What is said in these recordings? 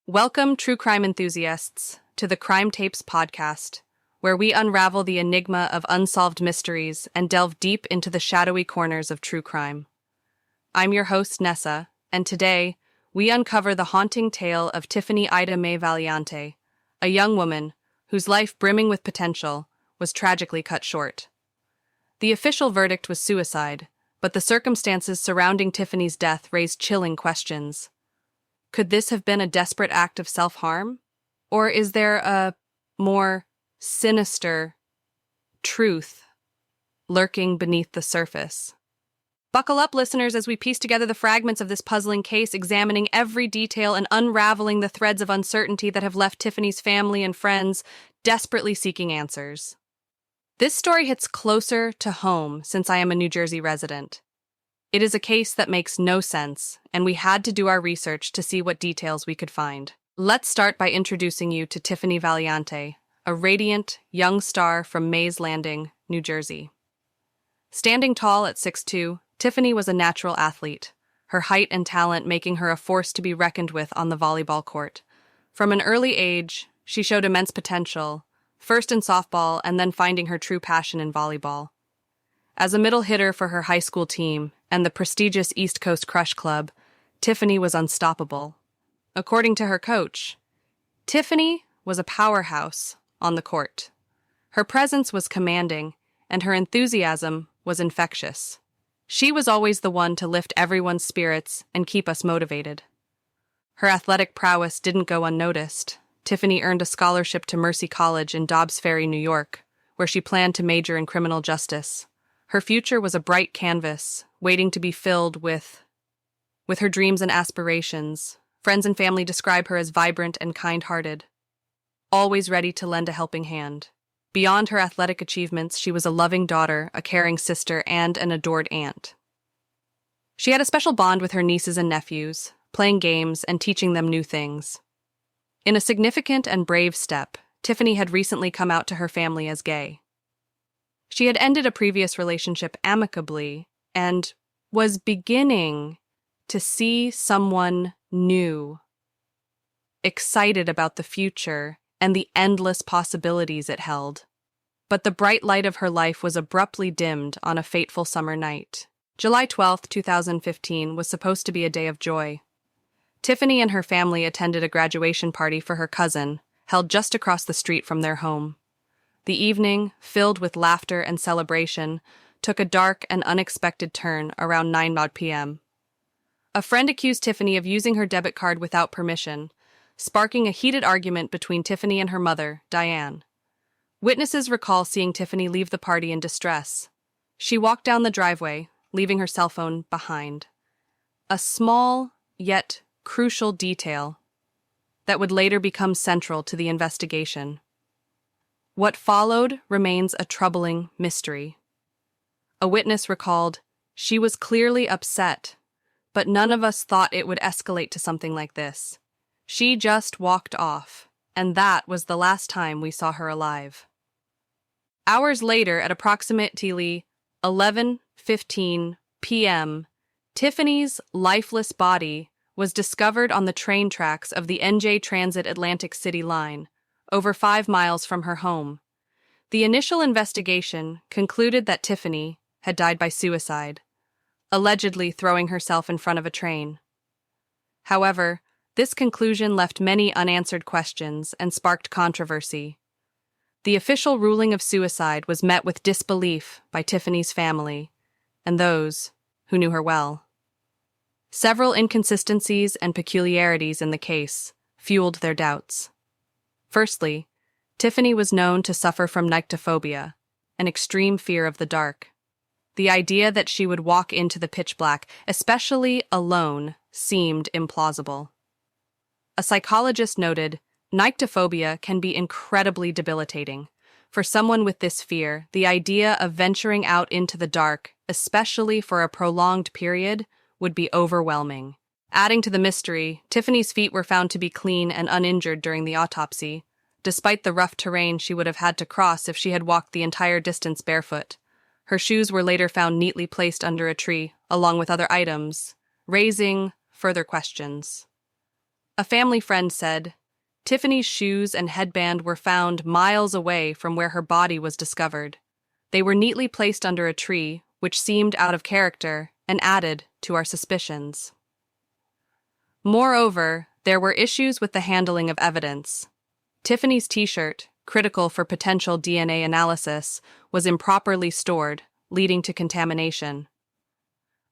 Welcome, true crime enthusiasts, to the Crime Tapes podcast, where we unravel the enigma of unsolved mysteries and delve deep into the shadowy corners of true crime. I'm your host, Nessa, and today we uncover the haunting tale of Tiffany Ida Mae Valiante, a young woman whose life, brimming with potential, was tragically cut short. The official verdict was suicide, but the circumstances surrounding Tiffany's death raised chilling questions. Could this have been a desperate act of self-harm? Or is there a more sinister truth lurking beneath the surface? Buckle up, listeners, as we piece together the fragments of this puzzling case, examining every detail and unraveling the threads of uncertainty that have left Tiffany's family and friends desperately seeking answers. This story hits closer to home since I am a New Jersey resident. It is a case that makes no sense, and we had to do our research to see what details we could find. Let's start by introducing you to Tiffany Valiante, a radiant, young star from Mays Landing, New Jersey. Standing tall at 6'2", Tiffany was a natural athlete, her height and talent making her a force to be reckoned with on the volleyball court. From an early age, she showed immense potential, first in softball and then finding her true passion in volleyball. As a middle hitter for her high school team and the prestigious East Coast Crush Club, Tiffany was unstoppable. According to her coach, Tiffany was a powerhouse on the court. Her presence was commanding, and her enthusiasm was infectious. She was always the one to lift everyone's spirits and keep us motivated. Her athletic prowess didn't go unnoticed. Tiffany earned a scholarship to Mercy College in Dobbs Ferry, New York, where she planned to major in criminal justice. Her future was a bright canvas, waiting to be filled with her dreams and aspirations. Friends and family describe her as vibrant and kind-hearted, always ready to lend a helping hand. Beyond her athletic achievements, she was a loving daughter, a caring sister, and an adored aunt. She had a special bond with her nieces and nephews, playing games and teaching them new things. In a significant and brave step, Tiffany had recently come out to her family as gay. She had ended a previous relationship amicably and was beginning to see someone new, excited about the future and the endless possibilities it held. But the bright light of her life was abruptly dimmed on a fateful summer night. July 12, 2015 was supposed to be a day of joy. Tiffany and her family attended a graduation party for her cousin, held just across the street from their home. The evening, filled with laughter and celebration, took a dark and unexpected turn around 9 p.m. A friend accused Tiffany of using her debit card without permission, sparking a heated argument between Tiffany and her mother, Diane. Witnesses recall seeing Tiffany leave the party in distress. She walked down the driveway, leaving her cell phone behind. A small, yet crucial detail that would later become central to the investigation. What followed remains a troubling mystery. A witness recalled, "She was clearly upset, but none of us thought it would escalate to something like this. She just walked off, and that was the last time we saw her alive." Hours later, at approximately 11:15 p.m., Tiffany's lifeless body was discovered on the train tracks of the NJ Transit Atlantic City line, over 5 miles from her home. The initial investigation concluded that Tiffany had died by suicide, allegedly throwing herself in front of a train. However, this conclusion left many unanswered questions and sparked controversy. The official ruling of suicide was met with disbelief by Tiffany's family and those who knew her well. Several inconsistencies and peculiarities in the case fueled their doubts. Firstly, Tiffany was known to suffer from nyctophobia, an extreme fear of the dark. The idea that she would walk into the pitch black, especially alone, seemed implausible. A psychologist noted, nyctophobia can be incredibly debilitating. For someone with this fear, the idea of venturing out into the dark, especially for a prolonged period, would be overwhelming. Adding to the mystery, Tiffany's feet were found to be clean and uninjured during the autopsy, despite the rough terrain she would have had to cross if she had walked the entire distance barefoot. Her shoes were later found neatly placed under a tree, along with other items, raising further questions. A family friend said, Tiffany's shoes and headband were found miles away from where her body was discovered. They were neatly placed under a tree, which seemed out of character and added to our suspicions. Moreover, there were issues with the handling of evidence. Tiffany's t-shirt, critical for potential DNA analysis, was improperly stored, leading to contamination.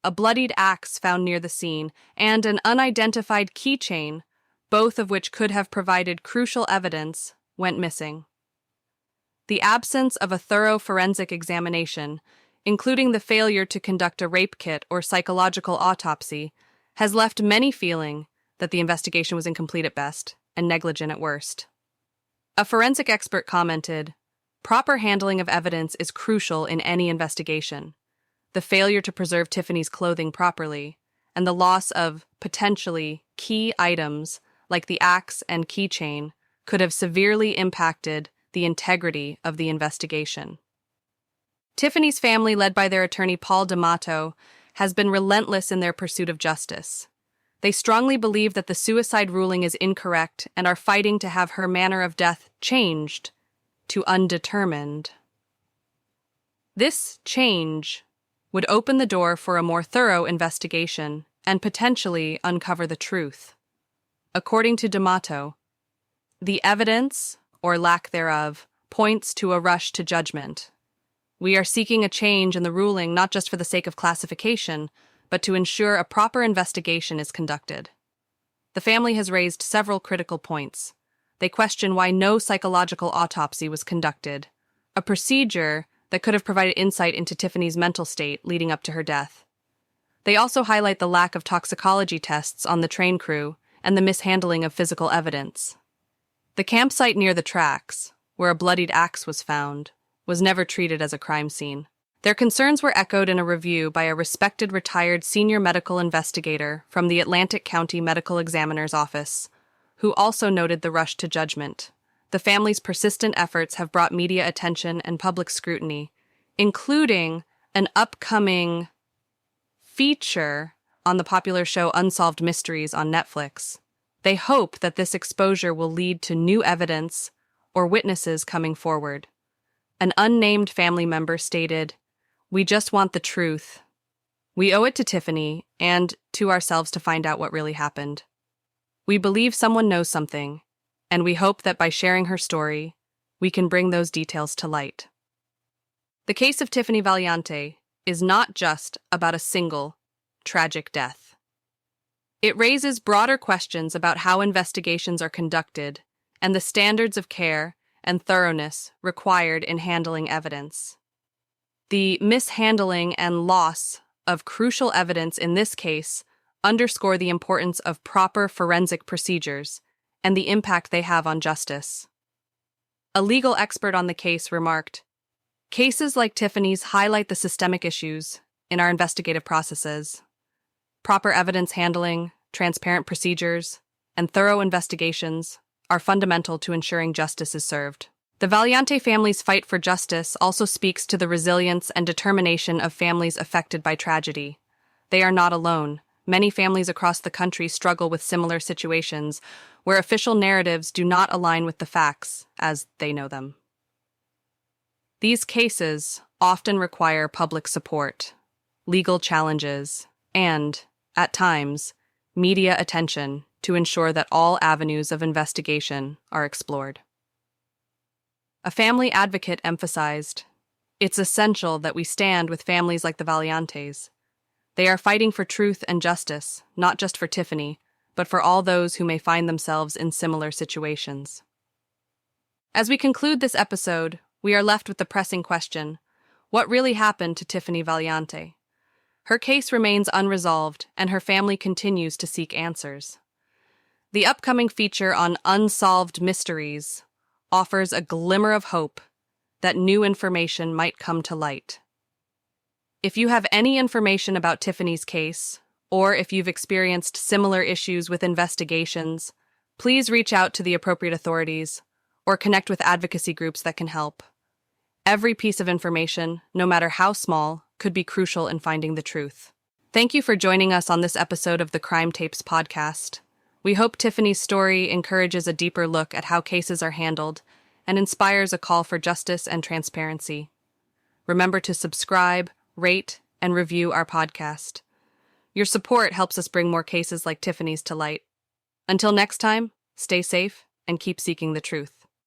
A bloodied axe found near the scene, and an unidentified keychain, both of which could have provided crucial evidence, went missing. The absence of a thorough forensic examination, including the failure to conduct a rape kit or psychological autopsy, has left many feeling that the investigation was incomplete at best and negligent at worst. A forensic expert commented, "Proper handling of evidence is crucial in any investigation. The failure to preserve Tiffany's clothing properly, and the loss of, potentially, key items like the axe and keychain could have severely impacted the integrity of the investigation." Tiffany's family, led by their attorney Paul D'Amato, has been relentless in their pursuit of justice. They strongly believe that the suicide ruling is incorrect and are fighting to have her manner of death changed to undetermined. This change would open the door for a more thorough investigation and potentially uncover the truth. According to D'Amato, the evidence, or lack thereof, points to a rush to judgment. We are seeking a change in the ruling not just for the sake of classification, but to ensure a proper investigation is conducted. The family has raised several critical points. They question why no psychological autopsy was conducted, a procedure that could have provided insight into Tiffany's mental state leading up to her death. They also highlight the lack of toxicology tests on the train crew and the mishandling of physical evidence. The campsite near the tracks, where a bloodied axe was found, was never treated as a crime scene. Their concerns were echoed in a review by a respected retired senior medical investigator from the Atlantic County Medical Examiner's Office, who also noted the rush to judgment. The family's persistent efforts have brought media attention and public scrutiny, including an upcoming feature on the popular show Unsolved Mysteries on Netflix. They hope that this exposure will lead to new evidence or witnesses coming forward. An unnamed family member stated, "We just want the truth. We owe it to Tiffany and to ourselves to find out what really happened. We believe someone knows something, and we hope that by sharing her story, we can bring those details to light." The case of Tiffany Valiante is not just about a single, tragic death. It raises broader questions about how investigations are conducted and the standards of care and thoroughness required in handling evidence. The mishandling and loss of crucial evidence in this case underscore the importance of proper forensic procedures and the impact they have on justice. A legal expert on the case remarked, "Cases like Tiffany's highlight the systemic issues in our investigative processes. Proper evidence handling, transparent procedures, and thorough investigations are fundamental to ensuring justice is served." The Valiante family's fight for justice also speaks to the resilience and determination of families affected by tragedy. They are not alone. Many families across the country struggle with similar situations where official narratives do not align with the facts as they know them. These cases often require public support, legal challenges, and, at times, media attention to ensure that all avenues of investigation are explored. A family advocate emphasized, "It's essential that we stand with families like the Valiantes. They are fighting for truth and justice, not just for Tiffany, but for all those who may find themselves in similar situations." As we conclude this episode, we are left with the pressing question, what really happened to Tiffany Valiante? Her case remains unresolved, and her family continues to seek answers. The upcoming feature on Unsolved Mysteries offers a glimmer of hope that new information might come to light. If you have any information about Tiffany's case, or if you've experienced similar issues with investigations, please reach out to the appropriate authorities or connect with advocacy groups that can help. Every piece of information, no matter how small, could be crucial in finding the truth. Thank you for joining us on this episode of the Crime Tapes podcast. We hope Tiffany's story encourages a deeper look at how cases are handled and inspires a call for justice and transparency. Remember to subscribe, rate, and review our podcast. Your support helps us bring more cases like Tiffany's to light. Until next time, stay safe and keep seeking the truth.